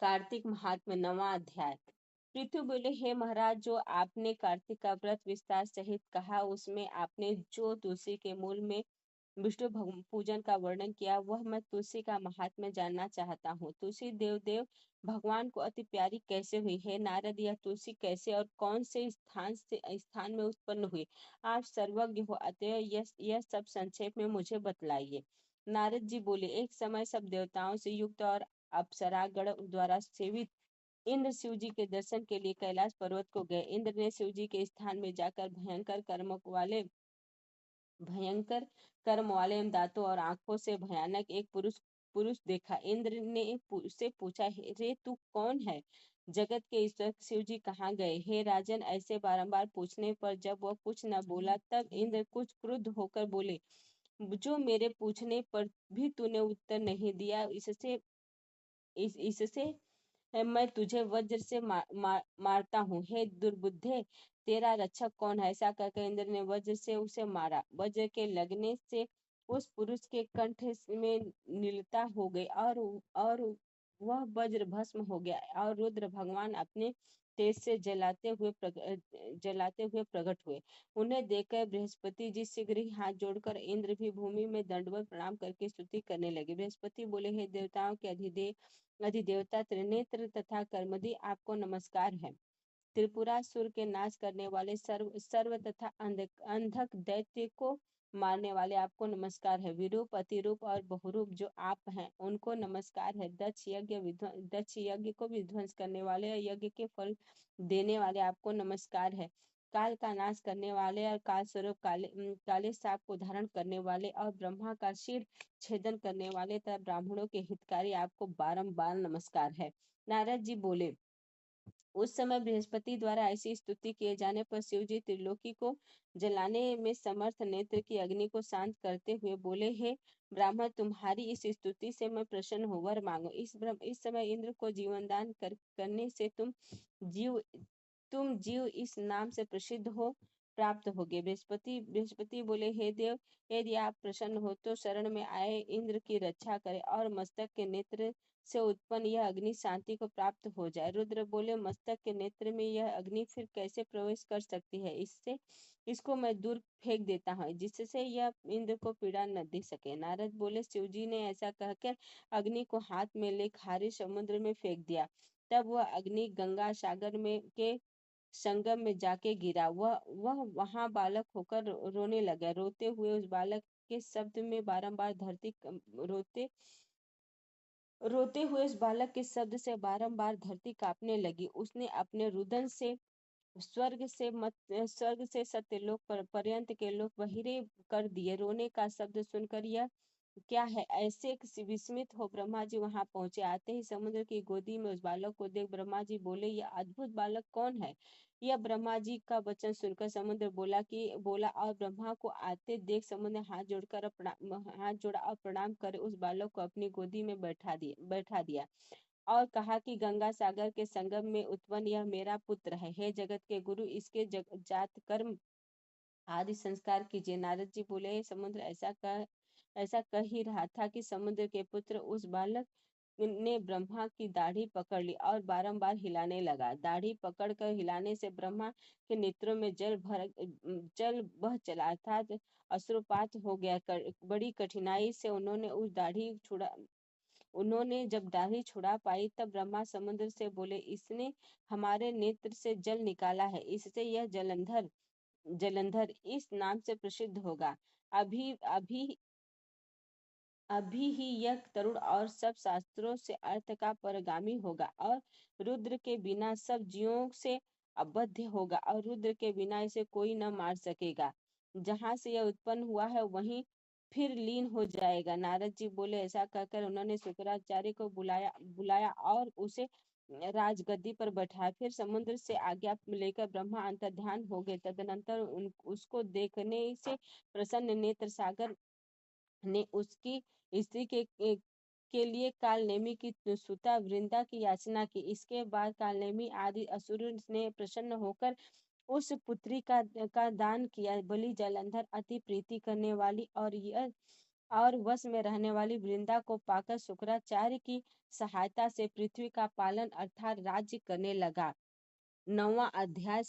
कार्तिक महात्म्य 9वां अध्याय। पृथु बोले, हे महाराज, जो आपने कार्तिक का व्रत विस्तार सहित कहा, उसमें आपने जो तुलसी के मूल में विष्णु पूजन का वर्णन किया, वह मैं तुलसी का महात्म्य जानना चाहता हूँ। तुलसी देव भगवान को अति प्यारी कैसे हुई? हे नारद, यह तुलसी कैसे और कौन से स्थान में उत्पन्न हुई? आप सर्वज्ञ हो, अतः यह सब संक्षेप में मुझे बतलाइए। नारद जी बोले, एक समय सब देवताओं से युक्त और अप्सरागण द्वारा सेवित इंद्र शिव जी के दर्शन के लिए कैलाश पर्वत को गए। इंद्र ने शिव जी के स्थान में जाकर भयंकर कर्म वाले एवं दांतों और आंखों से भयानक एक पुरुष देखा। इंद्र ने उससे पूछा, रे तू कौन है? जगत के ईश्वर शिव जी कहाँ गए? हे राजन, ऐसे बारंबार पूछने पर जब वह कुछ न बोला, तब इंद्र कुछ क्रुद्ध होकर बोले, जो मेरे पूछने पर भी तूने उत्तर नहीं दिया, इससे मैं तुझे वज्र से मारता हूँ। हे दुर्बुद्धे, तेरा रक्षक कौन है? ऐसा कहकर इंद्र ने वज्र से उसे मारा। वज्र के लगने से उस पुरुष के कंठ में नीलता हो गई और वह वज्र भस्म हो गया और रुद्र भगवान अपने तेज से जलाते हुए प्रकट हुए। उन्हें देखकर बृहस्पति जी शीघ्र ही हाथ जोड़कर इंद्र भी भूमि में दंडवत प्रणाम करके स्तुति करने लगे। बृहस्पति बोले, हे देवताओं के अधिदेवता त्रिनेत्र तथा कर्मदि, आपको नमस्कार है। त्रिपुरासुर के नाश करने वाले सर्व तथा अंधक दैत्य को मारने वाले, आपको नमस्कार है। विरूप, अतिरूप और बहुरूप जो आप हैं, उनको नमस्कार है। दक्ष यज्ञ को विध्वंस करने वाले, यज्ञ के फल देने वाले, आपको नमस्कार है। काल का नाश करने वाले और काल स्वरूप काले सांप को धारण करने वाले और ब्रह्मा का शीर छेदन करने वाले तथा ब्राह्मणों के हितकारी, आपको बारंबार नमस्कार है। नारद जी बोले, उस समय बृहस्पति द्वारा ऐसी स्तुति किए जाने पर शिव जी त्रिलोकी को जलाने में समर्थ नेत्र की अग्नि को शांत करते हुए बोले, हे ब्राह्मण, तुम्हारी इस स्तुति से मैं प्रसन्न हूँ, वर मांगो। इस समय इंद्र को जीवनदान करने से तुम जीव इस नाम से प्रसिद्ध हो प्राप्त होगे। बृहस्पति बोले, हे देव, यदि आप प्रसन्न हो तो शरण में आए इंद्र की रक्षा करें और मस्तक के नेत्र से उत्पन्न यह अग्नि शांति को प्राप्त हो जाए। रुद्र बोले, मस्तक के नेत्र में यह अग्नि फिर कैसे प्रवेश कर सकती है? इसको मैं दूर फेंक देता हूँ, जिससे यह इंद्र को पीड़ा न दे सके। नारद बोले, शिव जी ने ऐसा कहकर अग्नि को हाथ में ले खारे समुद्र में फेंक दिया। तब वह अग्नि गंगा सागर के संगम में जाके गिरा। वह वहां बालक होकर रोने लगा। रोते हुए उस बालक के शब्द में बारंबार धरती कांपने लगी। उसने अपने रुदन से स्वर्ग से सत्यलोक पर्यंत के लोक बहिरे कर दिए। रोने का शब्द सुनकर यह क्या है, ऐसे विस्मित हो ब्रह्मा जी वहां पहुंचे। आते ही समुद्र की गोदी में उस बालक को देख ब्रह्मा जी बोले, यह अद्भुत बालक कौन है? यह ब्रह्मा जी का वचन सुनकर समुद्र बोला और ब्रह्मा को आते देख समुद्र ने हाथ जोड़ा और प्रणाम कर उस बालक को अपनी गोदी में बैठा दिया और कहा कि गंगा सागर के संगम में उत्पन्न यह मेरा पुत्र है। हे जगत के गुरु, इसके जात कर्म आदि संस्कार कीजिए। नारद जी बोले, हे समुद्र, ऐसा कह ही रहा था कि समुद्र के पुत्र उस बालक ने ब्रह्मा की दाढ़ी पकड़ ली और बारंबार हिलाने लगा। दाढ़ी पकड़कर हिलाने से ब्रह्मा के नेत्रों में जल बह चला, अर्थात अश्रुपात हो गया। बड़ी कठिनाई से उन्होंने जब दाढ़ी छुड़ा पाई, तब ब्रह्मा समुद्र से बोले, इसने हमारे नेत्र से जल निकाला है, इससे यह जलंधर इस नाम से प्रसिद्ध होगा। अभी अभी अभी ही यह तरुण और सब शास्त्रों से अर्थ का परगामी होगा और रुद्र के बिना सब जीवों से अबद्ध होगा और रुद्र के बिना इसे कोई न मार सकेगा। जहाँ से यह उत्पन्न हुआ है वहीं फिर लीन हो जाएगा। नारद जी बोले, ऐसा कहकर उन्होंने शुक्राचार्य को बुलाया और उसे राजगद्दी पर बैठाया। फिर समुद्र से आज्ञा लेकर ब्रह्मा अंतर्ध्यान हो गए। तदनंतर उसको देखने से प्रसन्न नेत्र सागर ने उसकी स्त्री के लिए कालनेमी की सुता वृंदा की याचना की। इसके बाद कालनेमी आदि असुर ने प्रसन्न होकर उस पुत्री का दान किया। बलि जलंधर अति प्रीति करने वाली और वश में रहने वाली वृंदा को पाकर शुक्राचार्य की सहायता से पृथ्वी का पालन अर्थात राज्य करने लगा। 9वां अध्याय